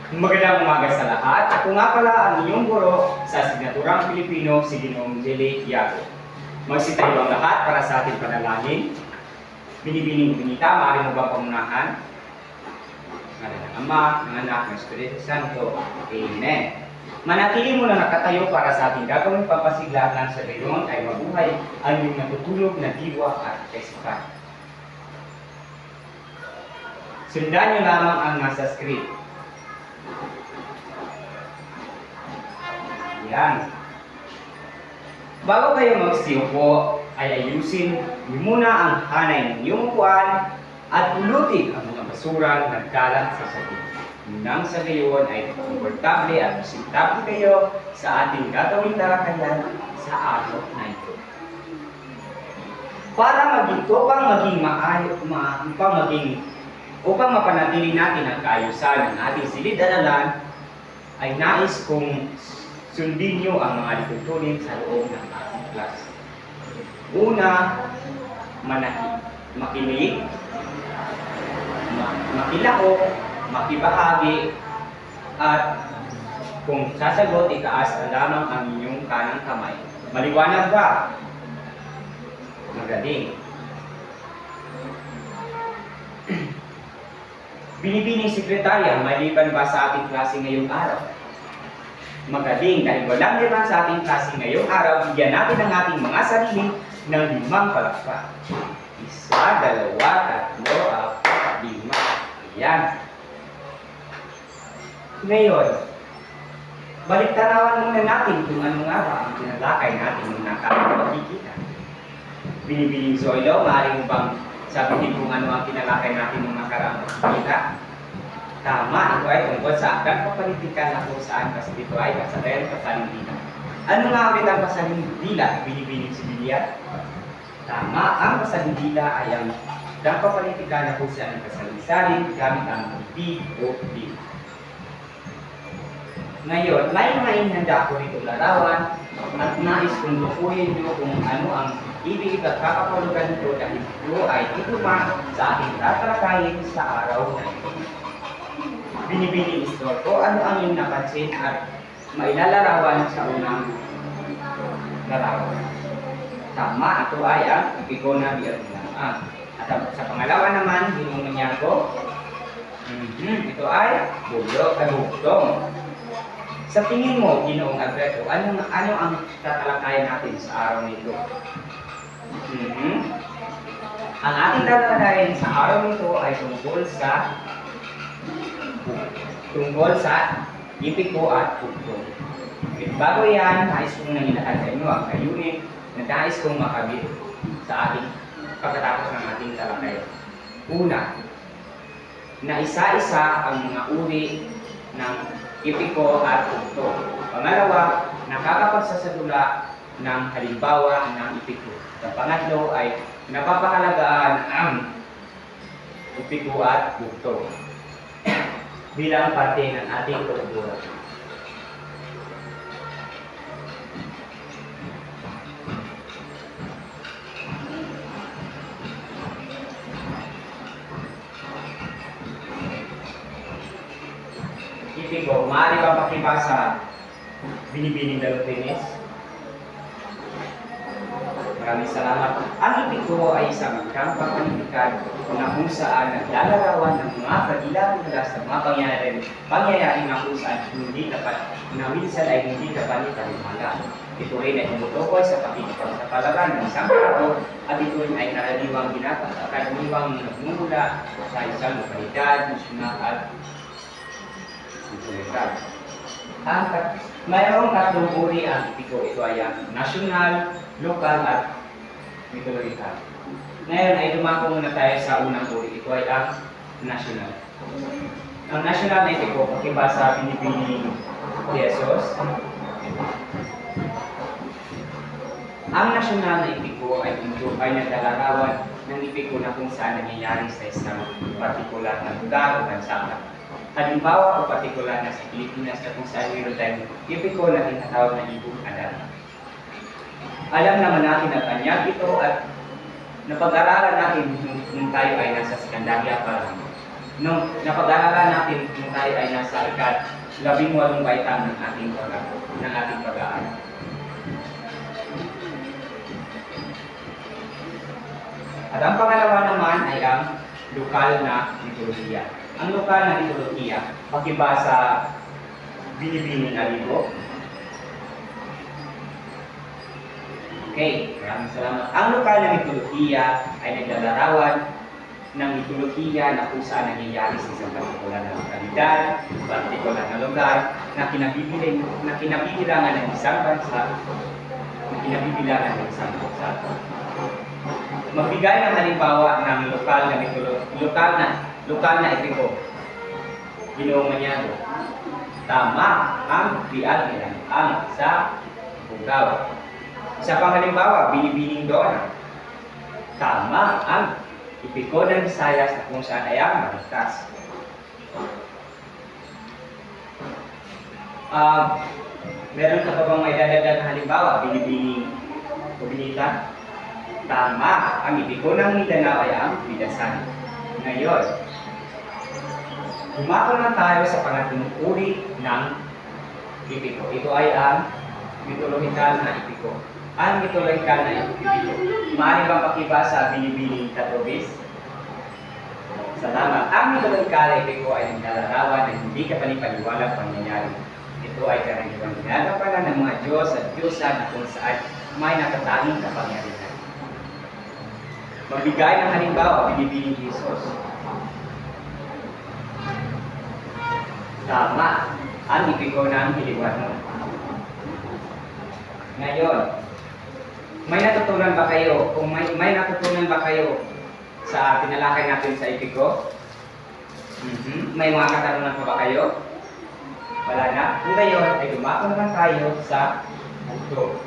Magandang umaga sa lahat. Ako nga pala ang inyong guro sa Asignaturang Pilipino, si Ginoong Jelly Iago. Magsitayo ang lahat para sa ating panalangin. Binibining Binita, maaari mo bang pamunahan? Ngalan ng Ama, ng Anak, ng Espiritu Santo. Amen. Manatili mo na nakatayo para sa ating gagawing pampasigla ng sa gayon ay mabuhay ang iyong natutulog na diwa at kaisipan. Sundan niyo lamang ang nasa script. Yan. Bago kayo magsiupo, ay ayusin niyo muna ang hanay ng iyong upuan at pulutin ang mga basura na nagkalat sa sabi. Nang sa gayon ay komportable at presentable kayo sa ating gagawing talakayan sa araw na ito. Para upang mapanatili natin ang kaayusan ng ating silid-aralan, ay nais kong sundin niyo ang mga lituntunin sa loob ng ating klase. Una, makinig, makilao, makibahagi, at kung sasagot, itaas na lamang ang inyong kanang kamay. Maliwanag ba? Magaling. Binibining sekretarya, maliban ba sa ating klase ngayong araw? Magaling, dahil walang liban sa ating klase ngayong araw, bigyan natin ang ating mga sarili ng 5 palakpak. 1, 2, 3, 4, 5. Ayan. Ngayon, baliktarawan muna natin kung ano nga ba ang tinalakay natin nung nakakapagkikita. Binibining Zoilo, maaari mo bang sabihin kung ano ang tinalakay natin nung nakaraang pagkikita? Tama, ito ay tungkol sa akdang papalitikan na kung saan kasi ito ay kasalayan pasalindilan. Ano nga ulit ang pasalindila? Binibining sibilya? Tama, ang pasalindila ay ang akdang papalitikan na kung saan ang kasalisarin gamit ang big o big. Ngayon, may mga inihanda ko rito larawan at nais kong lukuhin nyo kung ano ang ibig at kakapulugan nito dahil ito ay ituma sa ating tatalakayin sa araw na ito. Binibining istorko, ano ang iyong napansin at mailalarawan sa unang larawan? Tama, ito ay ang ipiko na biyarunaan. At sa pangalawa naman, Ginoong Iago, ito ay bugtong. Sa tingin mo, Ginoong Alberto, ano ang tatalakayan natin sa araw nito? Ang ating tatalakayan sa araw nito ay tungkol sa ipiko at bugtong. Bago yan, nais kong nangilahad sa inyo ang kayunin na nais kong makabit sa ating pagkatapos ng ating talakayan. Una, na isa-isa ang mga uri ng ipiko at bugtong. Pangalawa, nakakapagsasadula ng halimbawa ng ipiko. Ang pangatlo ay napapahalagaan ang ipiko at bugtong bilang parte ng ating kultura. Ipiko, maaari ba pakibasa Binibining Dalutinis? Maraming salamat. Ang ipiko ay isang akdang papalitikan na kung saan naglalarawan ng mga kadilag-mula sa mga pangyayari na kung saan hindi dapat na minsan ay hindi dapat ipaliwanag. Ito rin ay tumutukoy sa pakikipagkapalaran ng isang tao at ito rin ay karaniwang nagmumula sa isang lokalidad, nasyonal at internasyonal. Mayroong tatlong uri ang ipiko. Ito ay ang nasyonal, lokal at mitologikal. Ngayon ay dumako muna tayo sa unang uri. Ito ay ang nasyonal. Ang nasyonal na ipiko, pakibasa Binibining Jesus. Ang nasyonal na ipiko ay naglalarawan ng ipiko na kung saan nangyayari sa isang partikular na lugar o bansa. Halimbawa o partikular na sa Pilipinas na kung saan mayroon tayong ipiko na tinatawag na Ibong Adan. Alam naman natin na kanyang ito at napag-aralan natin nung tayo ay nasa sekundarya pa lang. Nung napag-aaralan natin kung tayo ay nasa ika-18 baitang ng ating pag-aaral. At ang pangalawa naman ay ang lokal na mitolohiya. Ang lokal na mitolohiya, pakibasa Binibining Alibo. Okay, maraming salamat. Ang lokal na mitolohiya ay naglalarawan ng mitolohiya na kung saan nangyayari sa isang partikular na lokalidad, partikular na lugar, na kinabibilangan ng isang bansa, Magbigay ng halimbawa ng lokal na epiko. Ginoong Manyado. Tama ang real nila ang sa Bugaw. Isa pang halimbawa, Binibining Dona. Tama ang epiko ng Visayas na kung saan ay ang Maritas. Meron ka pa bang may dadagdag na halimbawa? Binibining Kubinita. Tama, ang epiko ng Mindanao ay ang Bidasan. Ngayon, humako na tayo sa pangatlong uri ng epiko. Ito ay ang mitolohikal na epiko. Ang mitolohikal na epiko. Maaari bang pakibasa Binibining Tatobis? Salamat. Ang mitolohikal na epiko ay naglalarawan na hindi kapanipaniwalang pangyayari. Ito ay karaniwang ginagampanan ng mga Diyos at Diyosan na kung saan may natatanging kapangyarihan. Magbigay ng halimbawa, Binibining Jesus. Tama, ang epiko ng Hiliwano. Ngayon, may natutunan ba kayo? Kung may natutunan ba kayo sa tinalakay natin sa epiko? May mga katanungan pa ba kayo? Wala na. Kung ngayon, ay dumako naman tayo sa bugtong.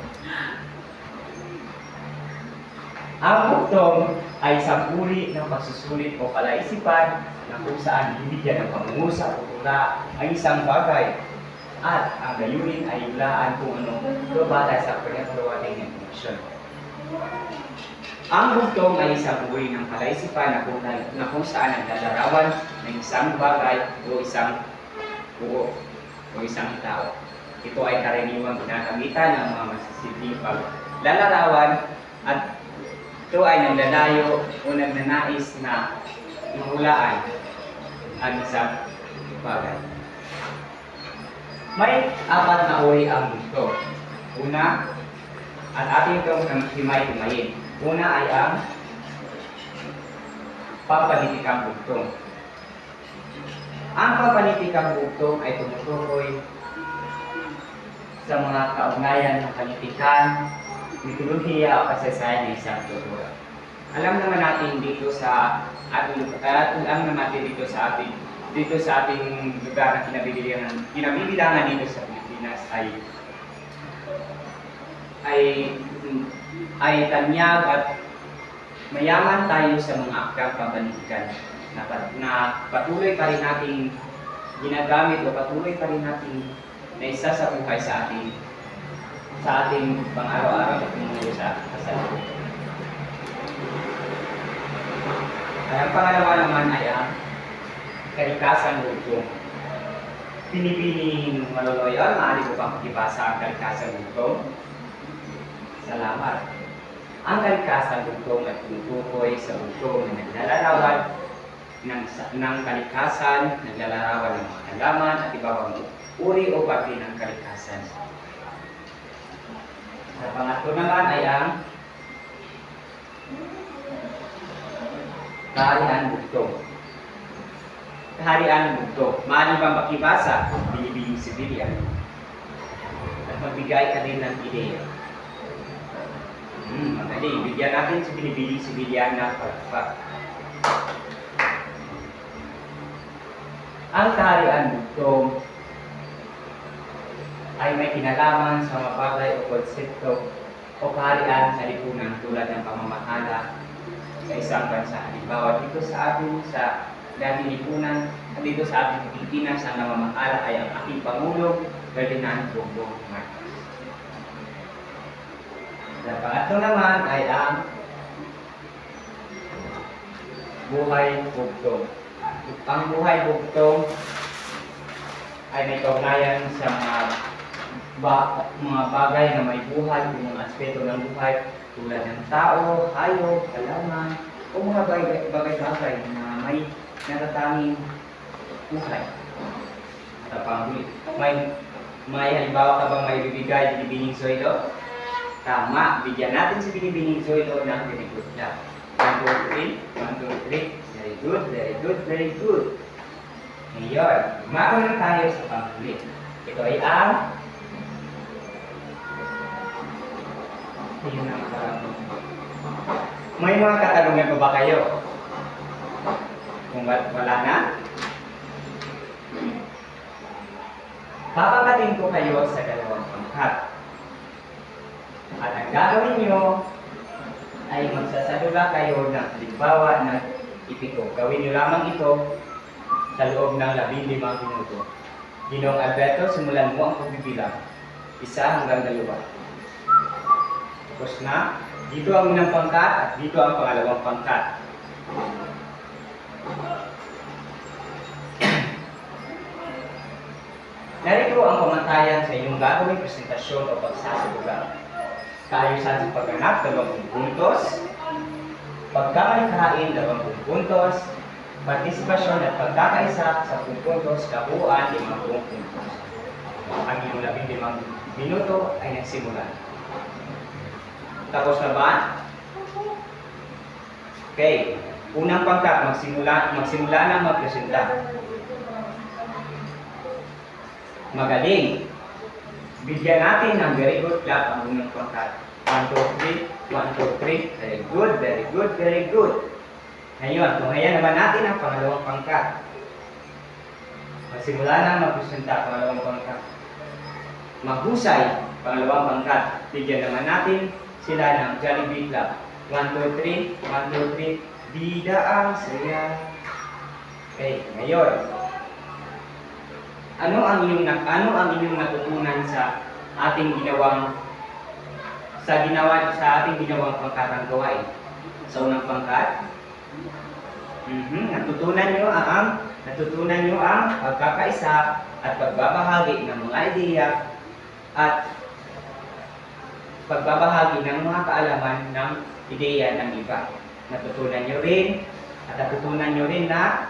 Ang bugtong ay isang uri ng pagsusulit o palaisipan na kung saan binibigyan ng pangungusap o tula ang isang bagay at ang layunin ay hulaan kung ano ito batay sa pinag-prowating information. Ang bugtong ay isang uri ng palaisipan na kung saan naglalarawan ng isang bagay o isang buo o isang tao. Ito ay karaniwang ginagamitan ng mga masisipipag lalarawan at ito ay naglalayo o nagnanais na ihulaan ang isang bagay. May apat na uri ang bugtong. Una, at ating itong himay-himayin. Una ay ang pampanitikang bugtong. Ang pampanitikang bugtong ay tumutukoy sa mga kaugnayan ng panitikan, mitolohiya o kasaysayan ng isang kultura. Alam naman natin dito sa ating lugar na kinabibilangan dito sa Pilipinas ay tanyag at mayaman tayo sa mga aktang pambanitikan na patuloy pa rin nating ginagamit o patuloy pa rin nating naisasabuhay sa ating pang-araw-araw at tumulo sa kasalukuyan. Ang pangalawa naman ay ang kalikasan bugtong. Pinipining Maloloyan, maaari ko pang pakibasa ang kalikasan bugtong? Salamat. Ang kalikasan bugtong ay tumutukoy sa bugtong na naglalarawan ng kalikasan, naglalarawan ng mga halaman at iba pang uri o parte ng kalikasan. Sa pangatlo naman ay ang kaharian bugtong. Kaharian bugtong. Maaari bang makibasa? Binibining Sibilyan. At magbigay ka din ng ideya. Magaling. Bigyan natin si Binibining Sibilyan ng pagpag. Ang kaharian bugtong ay may kinalaman sa mga bagay o konsepto o kaharian sa lipunan tulad ng pamamahala sa isang bansa. Halimbawa, dito sa dating lipunan at dito sa ating Pilipinas, ang namamahala ay ang ating Pangulo, Ferdinand Bongbong Marcos. Sa pangatlo naman ay ang buhay bugtong. Ang buhay bugtong ay may kaugnayan sa mga bagay na may buhay, yung mga aspeto ng buhay, tulad ng tao, hayop, halaman, o mga bagay-bagay na may natatanging buhay. At panghuli, may halimbawa ka bang may bibigay binibining soilo? Tama, bigyan natin si binibining soilo ng very good job. 1, 2, 3, 1, 2, 3, very good, very good, very good. Ngayon, gumagawa na tayo sa panghuli. Ito ay ang may mga katanungan pa ba kayo? Kung wala na, papakatin ko kayo sa dalawang pangkat. At ang gagawin nyo ay magsasadula kayo ng halimbawa ng ipito. Gawin nyo lamang ito sa loob ng 15 minuto. Ginoong Alberto, simulan mo ang pagbibilang. 1 hanggang 2. Tapos na. Dito ang unang pangkat at dito ang pangalawang pangkat. Narito ang pamantayan sa inyong gagawing presentasyon o pagsasabugan. Kaayusan sa pagganap, 20 puntos. Pagkamalikhain, 20 puntos. Partisipasyon at pagkakaisa, 10 puntos. Kabuuan, 50 puntos. Ang inyong 15 minuto ay nagsimula. Tapos na ba? Okay. Unang pangkat, magsimula na magpresenta. Magaling. Bigyan natin ng very good clap ang unang pangkat. 1, 2, 3, 1, 2, 3. Very good, very good, very good. Ngayon, tungayan naman natin ang pangalawang pangkat. Magsimula na magpresenta pangalawang pangkat. Maghusay, pangalawang pangkat. Bigyan naman natin sila ng Jollibee Club. 1, 2, 3, 1, 2, 3. Bida ang saya. Okay, ngayon. Ano ang inyong natutunan sa ating ginawang pangkatang gawain? Sa unang pangkat, natutunan nyo ang pagkakaisa at pagbabahagi ng mga ideya at pagbabahagi ng mga kaalaman ng ideya ng iba. Natutunan nyo rin na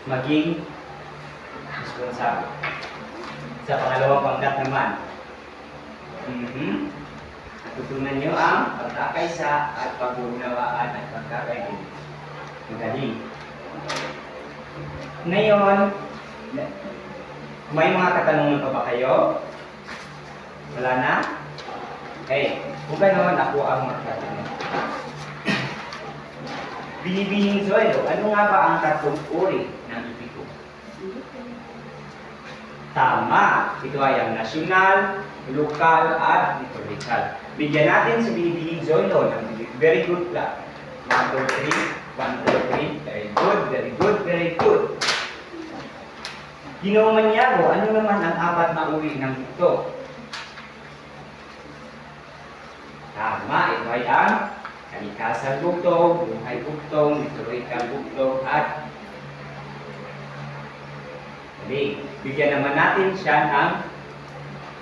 maging responsable. Sa pangalawang pangkat naman, natutunan nyo ang pagkakaisa at pag-uunawaan at pagkakaintindi. Magaling. Ngayon, may mga katanungan pa ba kayo? Wala na? Okay. Kung ganoon, ako ang magtatanong. Binibining soilo, ano nga ba ang 3 uri ng ipiko? Tama! Ito ay ang nasyonal, lokal, at historical. Bigyan natin sa binibining soilo ng very good clap. 1, 2, 3, 1, 2, 3. Very good, very good, very good. Ginoong Maniago, ano naman ang 4 na uri ng ito? Tama, ito ay ang kalikasan bugtong, buhay bugtong, historical bugtong, at bigyan naman natin siya ng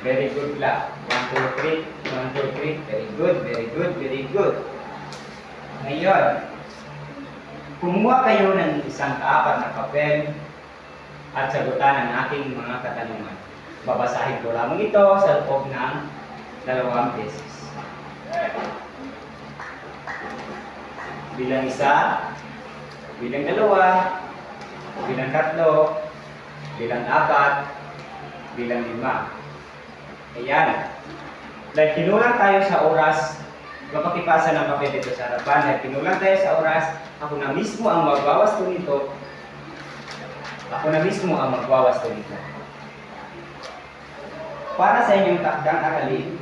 very good clap. 1, 2, 3, 1, 2, 3. Very good, very good, very good. Ngayon, kumuha kayo ng isang 4 na papel at sagutan ang aking mga katanungan. Babasahin ko lamang ito sa loob ng 2 beses. Bilang 1, bilang 2, bilang 3, bilang 4, bilang 5. Ayan. Dahil kinulang tayo sa oras, mapakipasan ng papel dito sa harapan. Dahil kinulang tayo sa oras, ako na mismo ang magwawasto nito. Para sa inyong takdang aralin,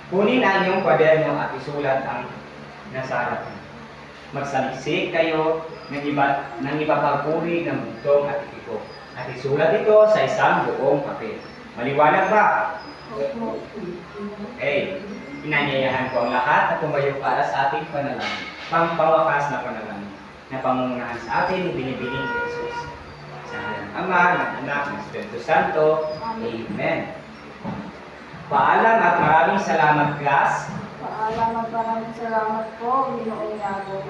kunin ang inyong kwaderno at isulat ang nasa harapan. Magsaliksik kayo ng iba pang uri ng bugtong at ipiko. At isulat ito sa isang buong papel. Maliwanag ba? Okay. Inanyayahan ko ang lahat na tumayo para sa ating panalangin. Pangwakas na panalangin na pangungunahan sa atin ni binibining ni Jesus. Sa ngalan ng Ama, ng Anak, ng Espiritu Santo. Amen. Paalam at maraming salamat, class. Paalam at maraming salamat po, Ginoong Yago.